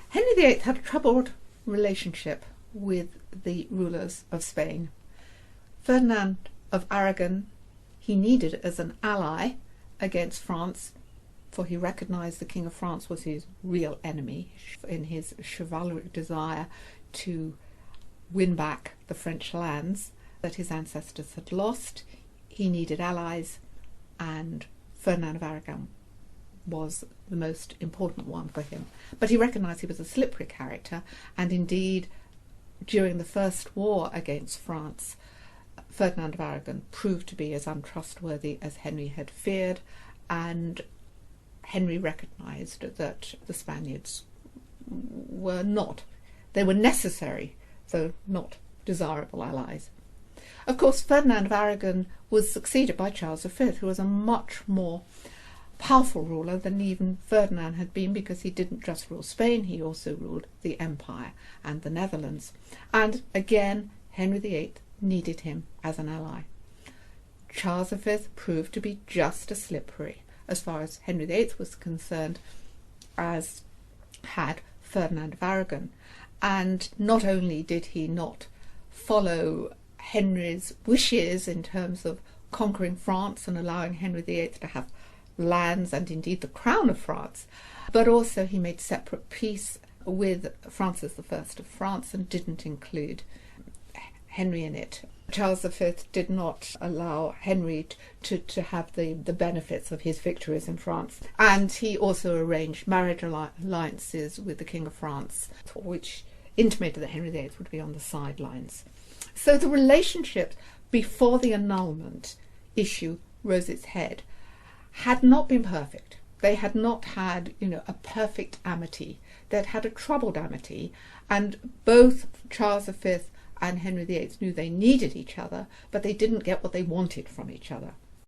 Henry VIII had a troubled relationship with the rulers of Spain. Ferdinand of Aragon he needed as an ally against France, for he recognised the King of France was his real enemy in his chivalric desire to win back the French lands that his ancestors had lost. He needed allies, and Ferdinand of Aragon was the most important one for him. But he recognised he was a slippery character, and indeed, during the First War against France, Ferdinand of Aragon proved to be as untrustworthy as Henry had feared, and Henry recognised that the Spaniards were necessary, though not desirable allies. Of course, Ferdinand of Aragon was succeeded by Charles V, who was a much more powerful ruler than even Ferdinand had been, because he didn't just rule Spain, he also ruled the Empire and the Netherlands. And again, Henry VIII needed him as an ally. Charles V proved to be just as slippery, as far as Henry VIII was concerned, as had Ferdinand of Aragon. And not only did he not follow Henry's wishes in terms of conquering France and allowing Henry VIII to have lands and indeed the crown of France, but also he made separate peace with Francis I of France and didn't include Henry in it. Charles V did not allow Henry to have the benefits of his victories in France, and he also arranged marriage alliances with the King of France, which intimated that Henry VIII would be on the sidelines. So the relationship before the annulment issue rose its head had not been perfect. They had not had, a perfect amity. They'd had a troubled amity, and both Charles V and Henry VIII knew they needed each other, but they didn't get what they wanted from each other.